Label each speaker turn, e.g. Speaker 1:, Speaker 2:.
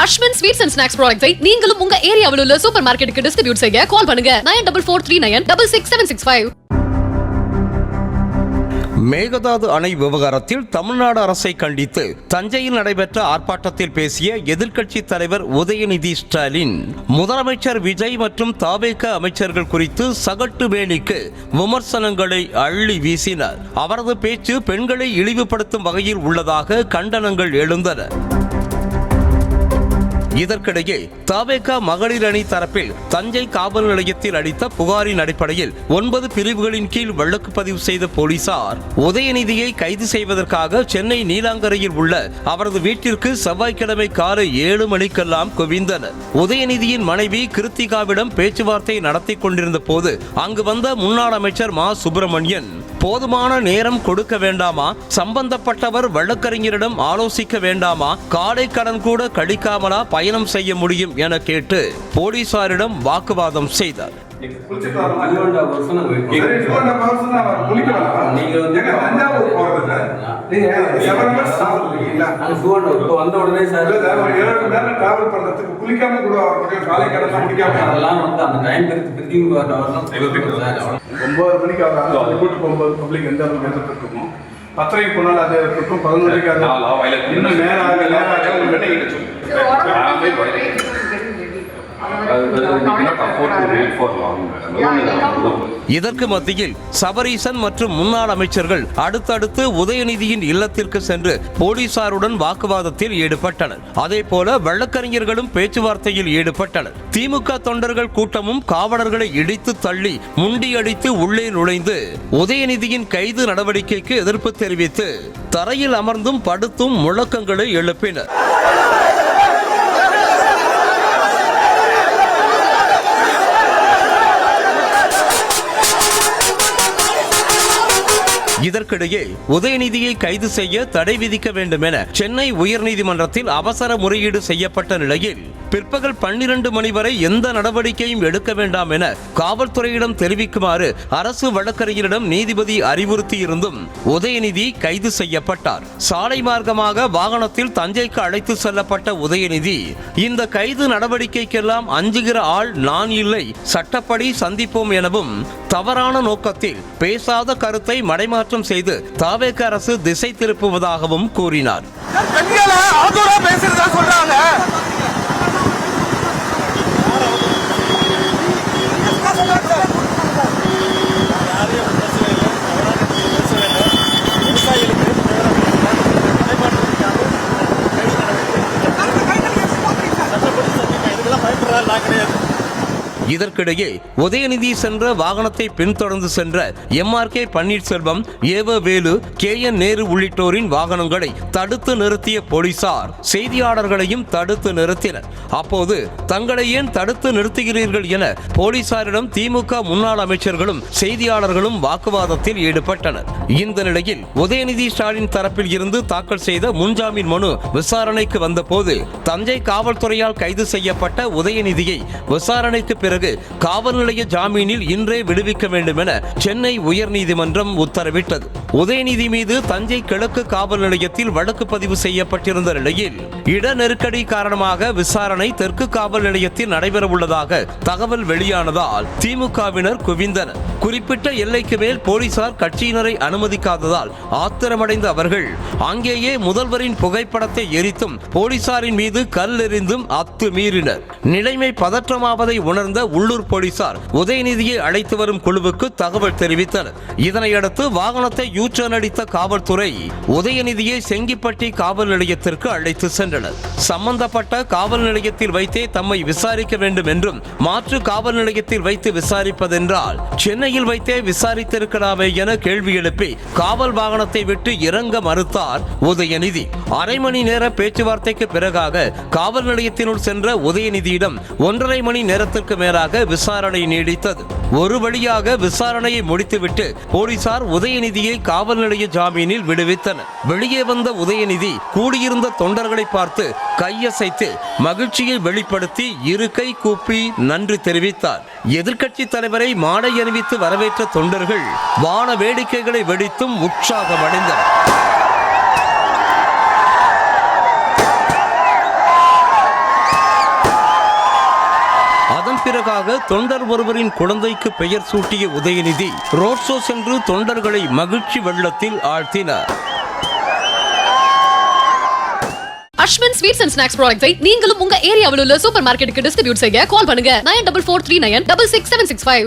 Speaker 1: Ashwin sweets and snacks ப்ராடக்ட்ஸை நீங்களும் உங்க ஏரியாவில் உள்ள சூப்பர் மார்க்கெட்டுக்கு டிஸ்ட்ரிபியூட் செய்ய கால் பண்ணுங்க 9443966765.
Speaker 2: மேகதாது அணை விவகாரத்தில் தமிழ்நாடு அரசை கண்டித்து தஞ்சையில் நடைபெற்ற ஆர்ப்பாட்டத்தில் பேசிய எதிர்க்கட்சி தலைவர் உதயநிதி ஸ்டாலின் முதலமைச்சர் விஜய் மற்றும் தவேக அமைச்சர்கள் குறித்து சகட்டு வேலிக்கு விமர்சனங்களை அள்ளி வீசினார். அவரது பேச்சு பெண்களை இழிவுபடுத்தும் வகையில் உள்ளதாக கண்டனங்கள் எழுந்தன. இதற்கிடையே தவேக மகளிர் அணி தரப்பில் தஞ்சை காவல் நிலையத்தில் அளித்த புகாரின் அடிப்படையில் 9 பிரிவுகளின் கீழ் வழக்கு பதிவு செய்த போலீசார் உதயநிதியை கைது செய்வதற்காக சென்னை நீலாங்கரையில் உள்ள அவரது வீட்டிற்கு செவ்வாய்க்கிழமை காலை 7 மணிக்கெல்லாம் குவிந்தனர். உதயநிதியின் மனைவி கிருத்திகாவிடம் பேச்சுவார்த்தை நடத்தி கொண்டிருந்த போது அங்கு வந்த முன்னாள் அமைச்சர் மா சுப்பிரமணியன் போதுமான நேரம் கொடுக்க வேண்டாமா, சம்பந்தப்பட்டவர் வழக்கறிஞரிடம் ஆலோசிக்க வேண்டாமா, காலை கடன் கூட கழிக்காமலா பயணம் செய்ய முடியும் என கேட்டு போலீசாரிடம் வாக்குவாதம் செய்தார்.
Speaker 3: பத்திரிகை போனால் அது இருக்கும் 11 இன்னும்
Speaker 2: இதற்கு மத்தியில் சபரீசன் மற்றும் முன்னாள் அமைச்சர்கள் அடுத்தடுத்து உதயநிதியின் இல்லத்திற்கு சென்று போலீசாருடன் வாக்குவாதத்தில் ஈடுபட்டனர். அதே போல வழக்கறிஞர்களும் பேச்சுவார்த்தையில் ஈடுபட்டனர். திமுக தொண்டர்கள் கூட்டமும் காவலர்களை இடித்து தள்ளி முண்டியடித்து உள்ளே நுழைந்து உதயநிதியின் கைது நடவடிக்கைக்கு எதிர்ப்பு தெரிவித்து தரையில் அமர்ந்தும் படுத்தும் முழக்கங்களை எழுப்பினர். இதற்கிடையே உதயநிதியை கைது செய்ய தடை விதிக்க வேண்டும் என சென்னை உயர்நீதிமன்றத்தில் அவசர முறையீடு செய்யப்பட்ட நிலையில் பிற்பகல் 12 மணி வரை எந்த நடவடிக்கையும் எடுக்க வேண்டாம் என காவல்துறையிடம் தெரிவிக்குமாறு அரசு வழக்கறிஞரிடம் நீதிபதி அறிவுறுத்தியிருந்தும் உதயநிதி கைது செய்யப்பட்டார். சாலை மார்க்கமாக வாகனத்தில் தஞ்சைக்கு அழைத்து செல்லப்பட்ட உதயநிதி இந்த கைது நடவடிக்கைக்கெல்லாம் அஞ்சுகிற ஆள் நான் இல்லை, சட்டப்படி சந்திப்போம் எனவும் தவறான நோக்கத்தில் பேசாத கருத்தை மடைமாற்றம் செய்து தவேக அரசு திசை திருப்புவதாகவும் கூறினார். இதற்கிடையே உதயநிதி சென்ற வாகனத்தை பின்தொடர்ந்து சென்ற MRK பன்னீர்செல்வம், வேலு, KN நேரு உள்ளிட்டோரின் வாகனங்களை தடுத்து நிறுத்திய போலீசார் செய்தியாளர்களையும் தடுத்து நிறுத்தினர். அப்போது தங்களை ஏன் தடுத்து நிறுத்துகிறீர்கள் என போலீசாரிடம் திமுக முன்னாள் அமைச்சர்களும் செய்தியாளர்களும் வாக்குவாதத்தில் ஈடுபட்டனர். இந்த நிலையில் உதயநிதி ஸ்டாலின் தரப்பில் இருந்து தாக்கல் செய்த முன்ஜாமீன் மனு விசாரணைக்கு வந்தபோது தஞ்சை காவல்துறையால் கைது செய்யப்பட்ட உதயநிதியை விசாரணைக்கு பிறகு காவல் நிலைய ஜாமீனில் இன்றே விடுவிக்க வேண்டும் என சென்னை உயர்நீதிமன்றம் உத்தரவிட்டது. உதயநிதி மீது தஞ்சை கிழக்கு காவல் நிலையத்தில் வழக்கு பதிவு செய்யப்பட்டிருந்த நிலையில் இட நெருக்கடி காரணமாக விசாரணை தெற்கு காவல் நிலையத்தில் நடைபெற உள்ளதாக தகவல் வெளியானதால் திமுகவினர் குவிந்தனர். குறிப்பிட்ட எல்லைக்கு மேல் போலீசார் கட்சியினரை அனுமதிக்காததால் ஆத்திரமடைந்த அவர்கள் அங்கேயே முதல்வரின் புகைப்படத்தை எரித்தும் போலீசாரின் மீது கல் எறிந்தும் அத்துமீறினர். நிலைமை பதற்றமாவதை உணர்ந்த உள்ளூர் போலீசார் உதயநிதியை அழைத்து வரும் குழுவுக்கு தகவல் தெரிவித்தனர். இதனையடுத்து வாகனத்தை யூ-டர்ன் அடித்த காவல்துறை உதயநிதியை செங்கிப்பட்டி காவல் நிலையத்திற்கு அழைத்து சென்றனர். சம்பந்தப்பட்ட காவல் நிலையத்தில் வைத்தே தம்மை விசாரிக்க வேண்டும் என்றும் மாற்று காவல் நிலையத்தில் வைத்து விசாரிப்பதென்றால் சென்னையில் வைத்தே விசாரித்திருக்கலாமே என கேள்வி எழுப்பி காவல் வாகனத்தை விட்டு இறங்க மறுத்தார் உதயநிதி. அரை மணி நேர பேச்சுவார்த்தைக்கு பிறகாக காவல் நிலையத்தினுள் சென்ற உதயநிதியிடம் 1.5 மணி நேரத்திற்கு மேலாக விசாரணை நீடித்தது. ஒரு வழியாக விசாரணையை முடித்துவிட்டு போலீசார் உதயநிதியை காவல் நிலைய ஜாமீனில் விடுவித்தனர். வெளியே வந்த உதயநிதி கூடியிருந்த தொண்டர்களை பார்த்து கையசைத்து மகிழ்ச்சியை வெளிப்படுத்தி இரு கை கூப்பி நன்றி தெரிவித்தார். எதிர்க்கட்சி தலைவரை மாலை அணிவித்து வரவேற்ற தொண்டர்கள் வான வேடிக்கைகளை வெடித்தும் உற்சாகமடைந்தனர். பிறகாக தொண்டர் ஒருவரின் குழந்தைக்கு பெயர் சூட்டிய உதயநிதி ரோட் ஷோ சென்று தொண்டர்களை மகிழ்ச்சி வெள்ளத்தில் ஆழ்த்தினார்.
Speaker 1: அஸ்வின் ஸ்வீட்ஸ் அண்ட் ஸ்நாக்ஸ் ப்ராடக்ட்ஸை நீங்களும் உங்க ஏரியாவில் உள்ள சூப்பர் மார்க்கெட்டுக்கு டிஸ்ட்ரிபியூட் செய்ய கால் பண்ணுங்க 9443966765.